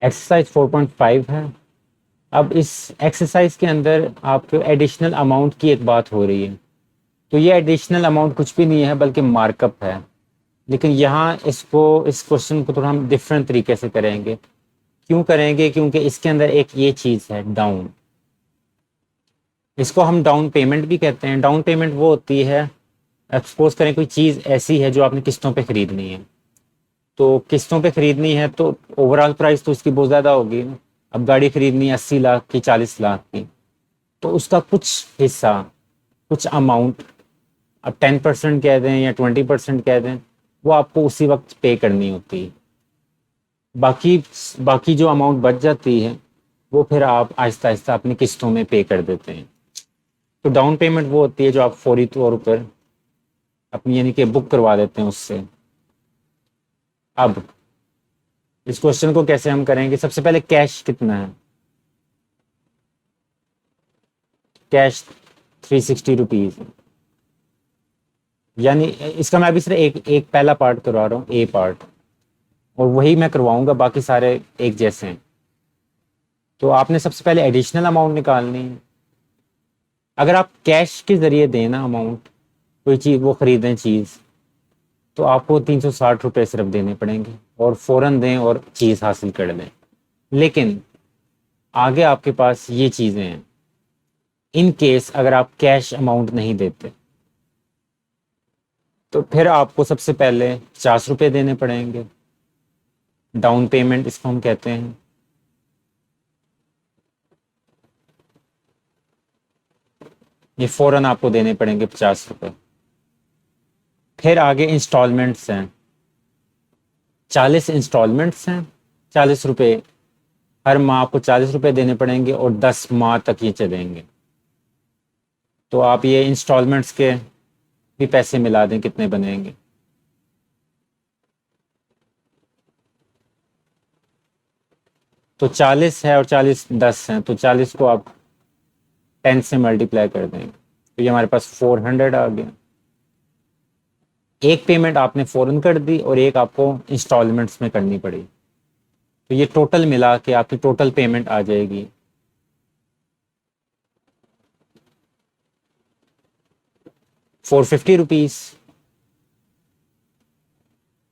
Exercise 4.5 है। अब इस एक्सरसाइज के अंदर आपको एडिशनल अमाउंट की एक बात हो रही है। तो ये एडिशनल अमाउंट कुछ भी नहीं है बल्कि मार्कअप है। लेकिन यहाँ इस क्वेश्चन को थोड़ा हम डिफरेंट तरीके से करेंगे। क्यों करेंगे? क्योंकि इसके अंदर एक ये चीज़ है डाउन। इसको हम डाउन पेमेंट भी कहते हैं। डाउन पेमेंट वो होती है, सपोज करें कोई चीज़ ऐसी है जो आपने किस्तों पे खरीदनी है। तो किस्तों पे खरीदनी है तो ओवरऑल प्राइस तो उसकी बहुत ज़्यादा होगी ना। अब गाड़ी खरीदनी है 80 लाख की, 40 लाख की, तो उसका कुछ हिस्सा, कुछ अमाउंट, अब 10% कह दें या 20% कह दें, वो आपको उसी वक्त पे करनी होती है। बाकी बाकी जो अमाउंट बच जाती है वो फिर आप आहिस्ता आहिस्ता अपनी किस्तों में पे कर देते हैं। तो डाउन पेमेंट वो होती है जो आप फौरी तौर पर अपनी यानी कि बुक करवा देते हैं उससे। अब इस क्वेश्चन को कैसे हम करेंगे? सबसे पहले कैश कितना है? Cash 360 rupees. यानी इसका मैं अभी सिर्फ एक एक पहला पार्ट करवा रहा हूँ, ए पार्ट, और वही मैं करवाऊंगा, बाकी सारे एक जैसे हैं। तो आपने सबसे पहले एडिशनल अमाउंट निकालनी है। अगर आप कैश के जरिए दें ना अमाउंट, कोई चीज़ वो खरीदें चीज़, तो आपको 360 रुपये सिर्फ देने पड़ेंगे और फौरन दें और चीज़ हासिल कर लें। लेकिन आगे आपके पास ये चीज़ें हैं। इन केस अगर आप कैश अमाउंट नहीं देते तो फिर आपको सबसे पहले 50 रुपये देने पड़ेंगे। डाउन पेमेंट इसको हम कहते हैं। ये फौरन आपको देने पड़ेंगे 50 रुपये। फिर आगे इंस्टॉलमेंट्स हैं, 40 इंस्टॉलमेंट्स हैं। 40 रुपये हर माह आपको 40 रुपये देने पड़ेंगे और 10 माह तक ये चलेंगे। तो आप ये इंस्टॉलमेंट्स के भी पैसे मिला दें, कितने बनेंगे? तो 40 है और 40 10 हैं, तो 40 को आप 10 से मल्टीप्लाई कर देंगे तो ये हमारे पास 400 आ गया। एक पेमेंट आपने फौरन कर दी और एक आपको इंस्टॉलमेंट्स में करनी पड़ी। तो ये टोटल मिला के आपकी टोटल पेमेंट आ जाएगी 450 रुपीज।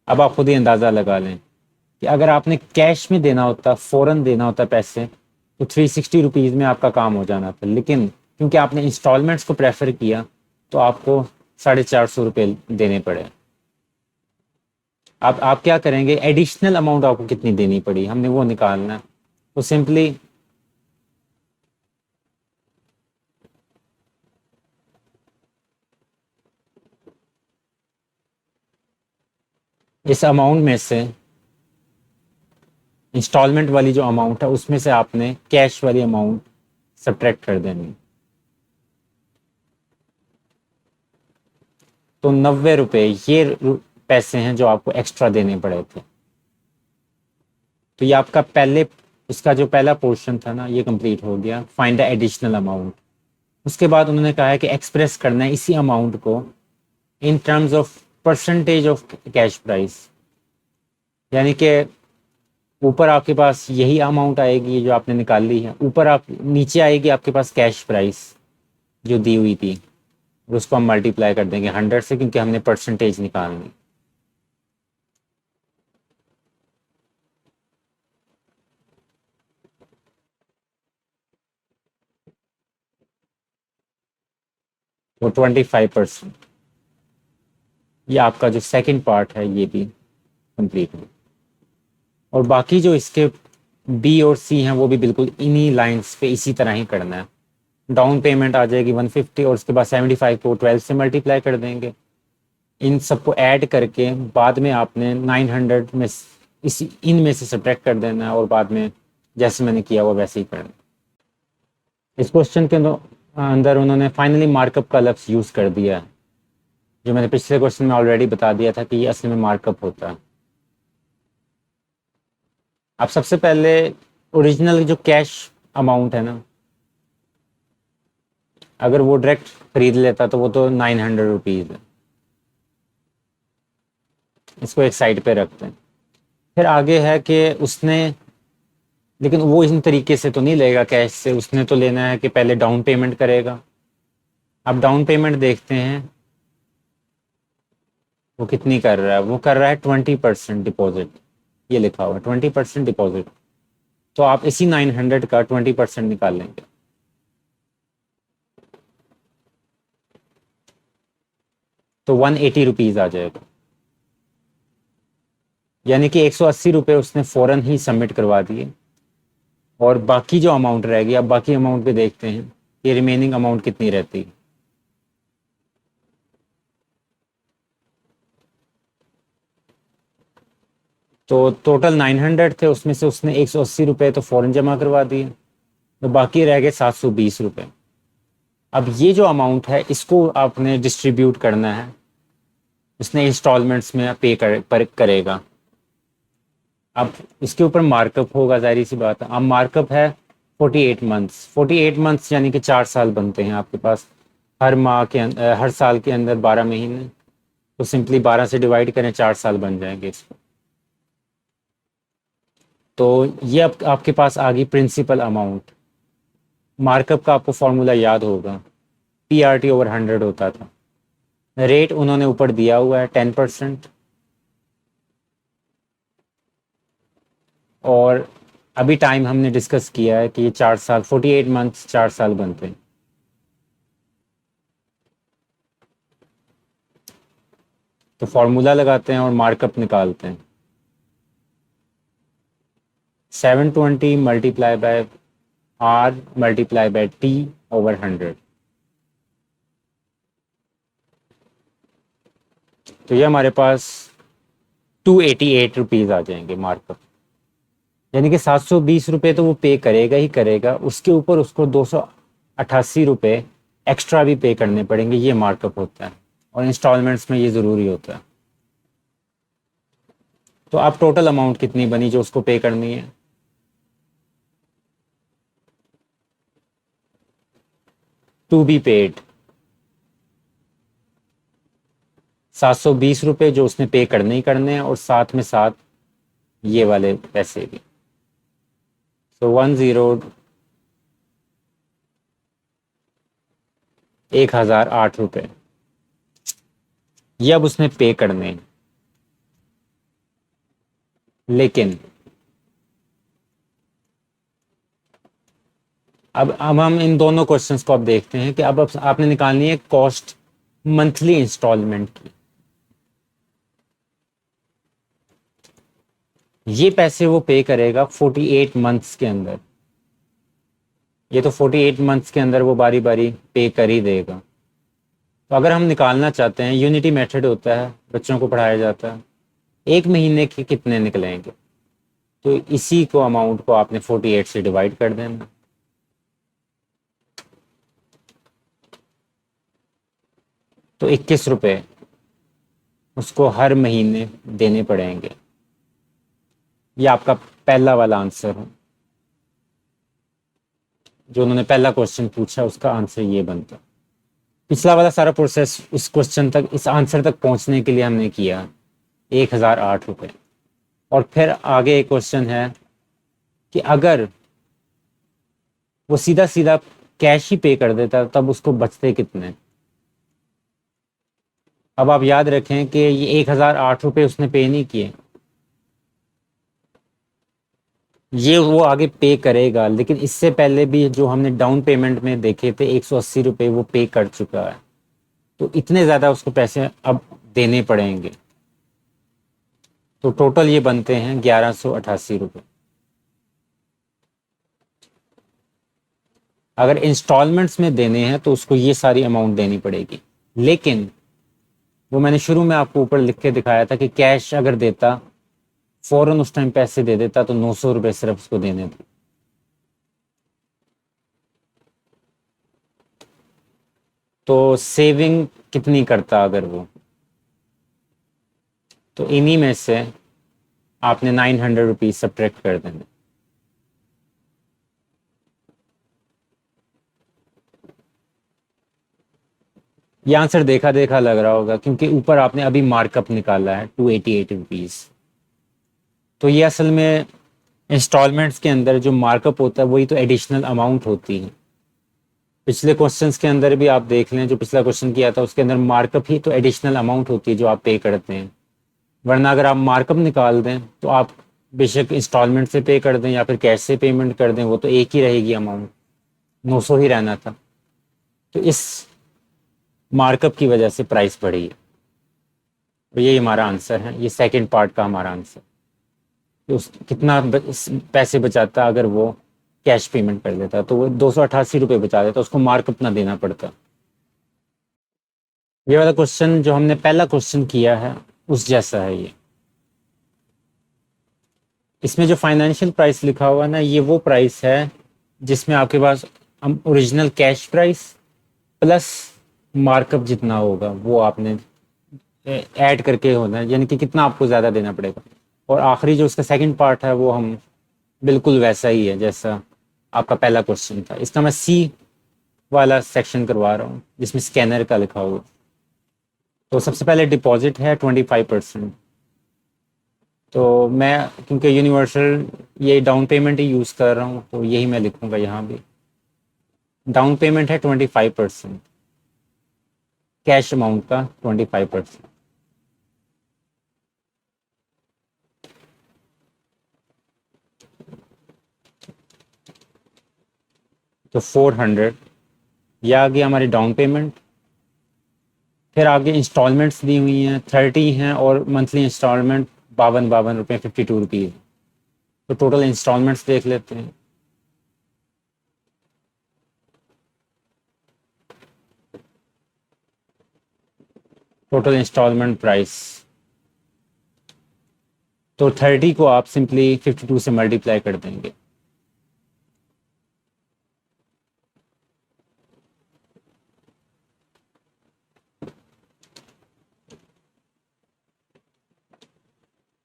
अब आप खुद ही अंदाज़ा लगा लें कि अगर आपने कैश में देना होता, फौरन देना होता पैसे, तो 360 रुपीज़ में आपका काम हो जाना था। लेकिन क्योंकि आपने इंस्टॉलमेंट्स को प्रेफर किया तो आपको 450 रुपये देने पड़े। अब आप क्या करेंगे? एडिशनल अमाउंट आपको कितनी देनी पड़ी, हमने वो निकालना है। तो सिंपली इस अमाउंट में से इंस्टॉलमेंट वाली जो अमाउंट है उसमें से आपने कैश वाली अमाउंट सब्ट्रैक्ट कर देनी। तो 90 रुपये ये पैसे हैं जो आपको एक्स्ट्रा देने पड़े थे। तो ये आपका पहले, इसका जो पहला पोर्शन था ना, ये कंप्लीट हो गया। Find the additional amount. उसके बाद उन्होंने कहा है कि एक्सप्रेस करना है इसी अमाउंट को in terms of percentage of cash price. यानी कि ऊपर आपके पास यही अमाउंट आएगी जो आपने निकाल ली है, ऊपर आप नीचे आएगी आपके पास कैश प्राइस जो दी हुई थी, और उसको हम मल्टीप्लाई कर देंगे 100 से, क्योंकि हमने परसेंटेज निकालनी। तो 25%। ये आपका जो सेकंड पार्ट है ये भी कंप्लीट हो। और बाकी जो इसके बी और सी हैं वो भी बिल्कुल इन्हीं लाइंस पे इसी तरह ही करना है। डाउन पेमेंट आ जाएगी 150 और उसके बाद 75 को 12 से मल्टीप्लाई कर देंगे। इन सबको ऐड करके बाद में आपने 900 में इसी इनमें से सब्ट्रैक्ट कर देना है और बाद में जैसे मैंने किया वो वैसे ही करना। इस क्वेश्चन के अंदर उन्होंने फाइनली मार्कअप का लफ्ज़ यूज़ कर दिया है, जो मैंने पिछले क्वेश्चन में ऑलरेडी बता दिया था कि ये असल में मार्कअप होता है। अब सबसे पहले ओरिजिनल जो कैश अमाउंट है ना, अगर वो डायरेक्ट खरीद लेता तो वो तो 900 रुपीज़ है। इसको एक साइड पे रखते हैं। फिर आगे है कि उसने लेकिन वो इस तरीके से तो नहीं लेगा कैश से, उसने तो लेना है कि पहले डाउन पेमेंट करेगा। अब डाउन पेमेंट देखते हैं वो कितनी कर रहा है। वो कर रहा है 20% डिपॉजिट, ये लिखा हुआ है 20% डिपॉजिट। तो आप इसी 900 का 20% निकाल लेंगे। तो 180 रुपीज आ जाएगा, यानी कि 180 रुपये उसने फ़ौरन ही सबमिट करवा दिए। और बाकी जो अमाउंट रह गई, अब बाकी अमाउंट पे देखते हैं कि रिमेनिंग अमाउंट कितनी रहती है। तो टोटल 900 थे, उसमें से उसने 180 रुपये तो फ़ौरन जमा करवा दिए, तो बाकी रह गए 720 रुपये। अब ये जो अमाउंट है इसको आपने डिस्ट्रीब्यूट करना है, उसने इंस्टॉलमेंट्स में करेगा। अब इसके ऊपर मार्कअप होगा, जाहिर सी बात है। अब मार्कअप है 48 मंथ्स। 48 मंथ्स यानी कि 4 साल बनते हैं आपके पास। हर साल के अंदर 12 महीने, तो सिंपली 12 से डिवाइड करें, 4 साल बन जाएंगे इसको। तो ये अब आपके पास आ गई प्रिंसिपल अमाउंट। मार्कअप का आपको फॉर्मूला याद होगा, PRT/100 होता था। रेट उन्होंने ऊपर दिया हुआ है 10%। और अभी टाइम हमने डिस्कस किया है कि ये 4 साल, 48 मंथ्स 4 साल बनते हैं। तो फॉर्मूला लगाते हैं और मार्कअप निकालते हैं। 720 multiply by R multiply by T/100। तो ये हमारे पास 288 रुपीज आ जाएंगे मार्कअप। यानी कि 720 रुपये तो वो पे करेगा ही करेगा, उसके ऊपर उसको 288 रुपये एक्स्ट्रा भी पे करने पड़ेंगे, ये मार्कअप होता है। और इंस्टॉलमेंट्स में ये ज़रूरी होता है। तो अब टोटल अमाउंट कितनी बनी जो उसको पे करनी है? टू बी पेड 720 रुपये जो उसने पे करने ही करने हैं, और साथ में साथ ये वाले पैसे भी। तो 1008 रुपये ये अब उसने पे करने हैं। लेकिन अब हम इन दोनों क्वेश्चंस को अब देखते हैं कि अब आपने निकालनी है कॉस्ट मंथली इंस्टॉलमेंट की। ये पैसे वो पे करेगा 48 मंथ्स के अंदर। ये तो 48 मंथ्स के अंदर वो बारी बारी पे कर ही देगा। तो अगर हम निकालना चाहते हैं, यूनिटी मेथड होता है, बच्चों को पढ़ाया जाता है, 1 महीने के कितने निकलेंगे, तो इसी को अमाउंट को आपने 48 से डिवाइड कर देना। तो 21 रुपये उसको हर महीने देने पड़ेंगे। ये आपका पहला वाला आंसर है, जो उन्होंने पहला क्वेश्चन पूछा उसका आंसर ये बनता। पिछला वाला सारा प्रोसेस इस क्वेश्चन तक, इस आंसर तक पहुंचने के लिए हमने किया 1008 रुपये। और फिर आगे एक क्वेश्चन है कि अगर वो सीधा सीधा कैश ही पे कर देता तब उसको बचते कितने। अब आप याद रखें कि ये 1008 रुपये उसने पे नहीं किए, ये वो आगे पे करेगा। लेकिन इससे पहले भी जो हमने डाउन पेमेंट में देखे थे 180 रुपये वो पे कर चुका है, तो इतने ज़्यादा उसको पैसे अब देने पड़ेंगे। तो टोटल ये बनते हैं 1188 रुपये। अगर इंस्टॉलमेंट्स में देने हैं तो उसको ये सारी अमाउंट देनी पड़ेगी। लेकिन वो मैंने शुरू में आपको ऊपर लिख के दिखाया था कि कैश अगर देता, फौरन उस टाइम पैसे दे देता, तो 900 रुपये सिर्फ उसको देने थे। तो सेविंग कितनी करता अगर वो, तो इन्हीं में से आपने 900 रुपीज सब्ट्रैक्ट कर देना। ये आंसर देखा देखा लग रहा होगा, क्योंकि ऊपर आपने अभी मार्कअप निकाला है 288 रुपीज। तो ये असल में इंस्टॉलमेंट्स के अंदर जो मार्कअप होता है वही तो एडिशनल अमाउंट होती है। पिछले क्वेश्चंस के अंदर भी आप देख लें, जो पिछला क्वेश्चन किया था उसके अंदर मार्कअप ही तो एडिशनल अमाउंट होती है जो आप पे करते हैं। वरना अगर आप मार्कअप निकाल दें तो आप बेशक इंस्टॉलमेंट से पे कर दें या फिर कैश से पेमेंट कर दें, वो तो एक ही रहेगी अमाउंट, 900 ही रहना था। तो इस मार्कअप की वजह से प्राइस बढ़ी है। तो यही हमारा आंसर है, ये सेकंड पार्ट का हमारा आंसर। तो कितना पैसे बचाता अगर वो कैश पेमेंट कर देता, तो वो 288 रुपये बचा देता, उसको मार्कअप ना देना पड़ता। ये वाला क्वेश्चन जो हमने पहला क्वेश्चन किया है उस जैसा है ये। इसमें जो फाइनेंशियल प्राइस लिखा हुआ ना, ये वो प्राइस है जिसमें आपके पास original cash price plus markup जितना होगा वो आपने ऐड करके होना है, यानी कि कितना आपको ज़्यादा देना पड़ेगा। और आखिरी जो उसका सेकंड पार्ट है वो हम बिल्कुल वैसा ही है जैसा आपका पहला क्वेश्चन था। इसका मैं सी वाला सेक्शन करवा रहा हूँ जिसमें स्कैनर का लिखा हुआ। तो सबसे पहले डिपॉजिट है 25%। तो मैं क्योंकि यूनिवर्सल ये डाउन पेमेंट ही यूज़ कर रहा हूँ तो यही मैं लिखूँगा यहाँ भी। डाउन पेमेंट है 25%, कैश अमाउंट का 25%। तो 400 यह आ गई हमारी डाउन पेमेंट। फिर आगे इंस्टॉलमेंट्स दी हुई हैं 30 हैं और मंथली इंस्टॉलमेंट 52 रुपये 52 रुपीज़। तो टोटल इंस्टॉलमेंट्स देख लेते हैं। टोटल इंस्टॉलमेंट प्राइस, तो 30 को आप सिंपली 52 से मल्टीप्लाई कर देंगे।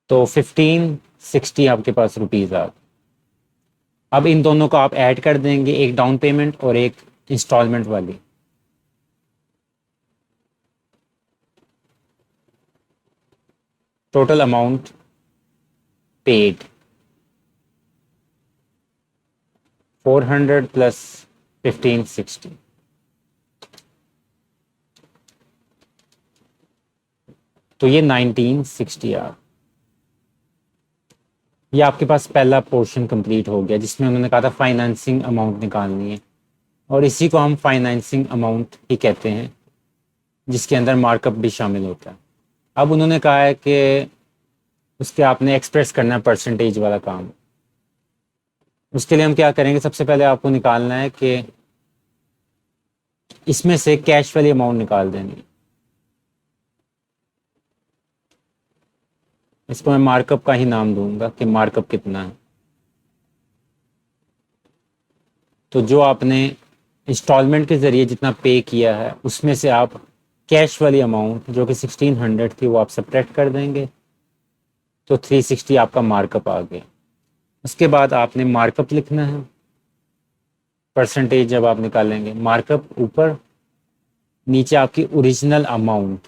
तो 1560 आपके पास रुपीज़ आ। अब इन दोनों को आप ऐड कर देंगे, एक डाउन पेमेंट और एक इंस्टॉलमेंट वाली। टोटल अमाउंट पेड 400 प्लस 1560, तो ये 1960 आ। ये आपके पास पहला पोर्शन कंप्लीट हो गया जिसमें उन्होंने कहा था फाइनेंसिंग अमाउंट निकालनी है, और इसी को हम फाइनेंसिंग अमाउंट ही कहते हैं जिसके अंदर मार्कअप भी शामिल होता है। अब उन्होंने कहा है कि उसके आपने एक्सप्रेस करना है परसेंटेज वाला काम। उसके लिए हम क्या करेंगे, सबसे पहले आपको निकालना है कि इसमें से कैश वाली अमाउंट निकाल देनी है। इसको मैं मार्कअप का ही नाम दूंगा कि मार्कअप कितना है। तो जो आपने इंस्टॉलमेंट के ज़रिए जितना पे किया है उसमें से आप कैश वाली अमाउंट जो कि 1600 थी वो आप सब्ट्रैक्ट कर देंगे, तो 360 आपका मार्कअप आ गया। उसके बाद आपने मार्कअप लिखना है, परसेंटेज जब आप निकालेंगे मार्कअप ऊपर, नीचे आपकी ओरिजिनल अमाउंट।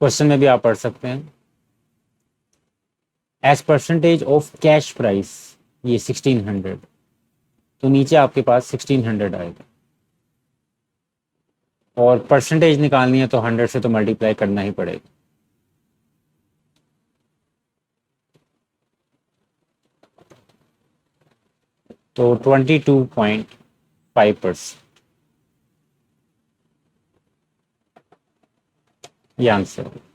क्वेश्चन में भी आप पढ़ सकते हैं as percentage of cash price, ये 1600, तो नीचे आपके पास 1600 आएगा। और परसेंटेज निकालनी है तो 100 से तो मल्टीप्लाई करना ही पड़ेगा। तो 22.5% ये आंसर है।